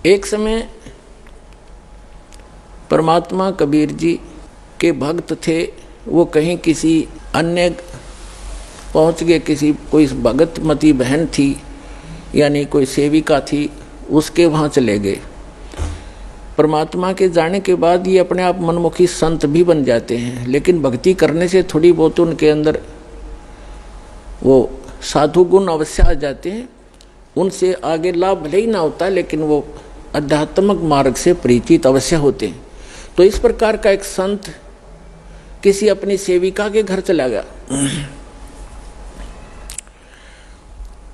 एक समय परमात्मा कबीर जी के भक्त थे, वो कहीं किसी अन्य पहुंच गए, किसी कोई भगतमती बहन थी यानी कोई सेविका थी, उसके वहाँ चले गए। परमात्मा के जाने के बाद ये अपने आप मनमुखी संत भी बन जाते हैं, लेकिन भक्ति करने से थोड़ी बहुत उनके अंदर वो साधु गुण अवश्य आ जाते हैं। उनसे आगे लाभ भले ही ना होता, लेकिन वो आध्यात्मिक मार्ग से परिचित अवश्य होते हैं। तो इस प्रकार का एक संत किसी अपनी सेविका के घर चला गया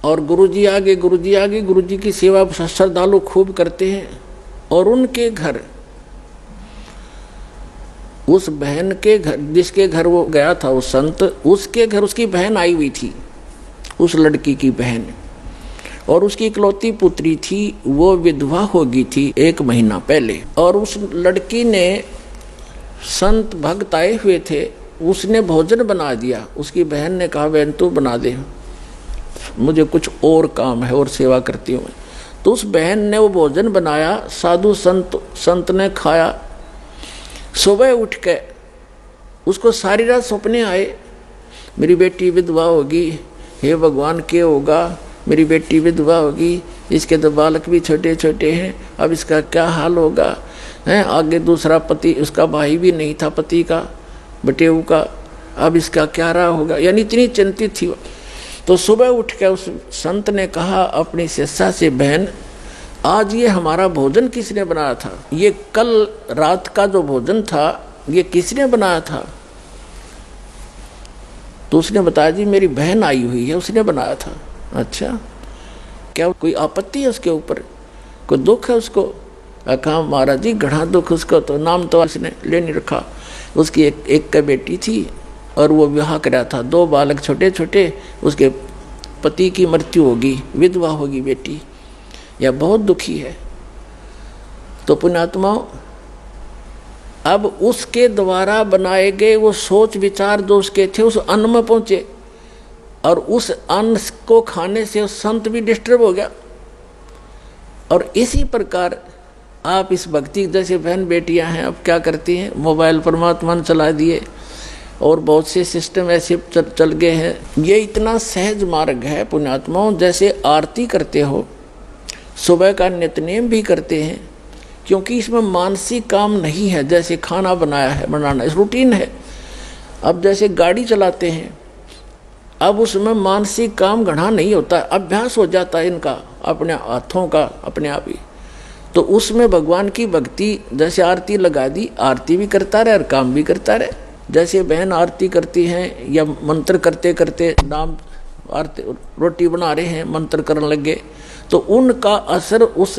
और गुरुजी आगे गुरुजी की सेवा श्रद्धालु खूब करते हैं। और उनके घर, उस बहन के घर जिसके घर वो गया था, उस संत, उसके घर उसकी बहन आई हुई थी, उस लड़की की बहन, और उसकी इकलौती पुत्री थी। वो विधवा हो गई थी 1 महीना पहले। और उस लड़की ने, संत भक्त आए हुए थे, उसने भोजन बना दिया। उसकी बहन ने कहा, बहन तू बना दे, मुझे कुछ और काम है और सेवा करती हूँ। तो उस बहन ने वो भोजन बनाया, साधु संत ने खाया। सुबह उठ के उसको सारी रात सपने आए, मेरी बेटी विधवा होगी, हे भगवान क्या होगा, मेरी बेटी विधवा होगी, इसके तो बालक भी छोटे छोटे हैं, अब इसका क्या हाल होगा है। आगे दूसरा पति, उसका भाई भी नहीं था पति का, बटेऊ का, अब इसका क्या रहा होगा, यानी इतनी चिंतित थी। तो सुबह उठ के उस संत ने कहा अपनी शिष्या से, बहन आज ये हमारा भोजन किसने बनाया था, ये कल रात का जो भोजन था ये किसने बनाया था। तो उसने बताया, जी मेरी बहन आई हुई है, उसने बनाया था। अच्छा, क्या कोई आपत्ति है उसके ऊपर, कोई दुख है उसको। कहा महाराज जी घना दुख उसको, तो नाम तो उसने ले नहीं रखा। उसकी एक बेटी थी और वो विवाह कराया था, 2 बालक छोटे छोटे, उसके पति की मृत्यु होगी, विधवा होगी बेटी, यह बहुत दुखी है। तो पुण्यात्माओं, अब उसके द्वारा बनाए गए वो सोच विचार जो उसके थे उस अन्न में पहुंचे, और उस अन्न को खाने से उस संत भी डिस्टर्ब हो गया। और इसी प्रकार आप इस भक्ति, जैसे बहन बेटियां हैं, अब क्या करती हैं, मोबाइल परमात्मा ने चला दिए और बहुत से सिस्टम ऐसे चल गए हैं। ये इतना सहज मार्ग है पुण्यात्माओं, जैसे आरती करते हो, सुबह का नित्यनेम भी करते हैं, क्योंकि इसमें मानसिक काम नहीं है। जैसे खाना बनाना इस रूटीन है। अब जैसे गाड़ी चलाते हैं, अब उसमें मानसिक काम घना नहीं होता, अभ्यास हो जाता है इनका, अपने हाथों का अपने आप ही। तो उसमें भगवान की भक्ति, जैसे आरती लगा दी, आरती भी करता रहे और काम भी करता रहे। जैसे बहन आरती करती हैं या मंत्र करते करते नाम आरती रोटी बना रहे हैं, मंत्र करने लगे, तो उनका असर उस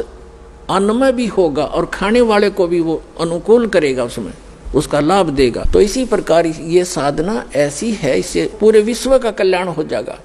अन्न में भी होगा और खाने वाले को भी वो अनुकूल करेगा, उसमें उसका लाभ देगा। तो इसी प्रकार ये साधना ऐसी है, इससे पूरे विश्व का कल्याण हो जाएगा।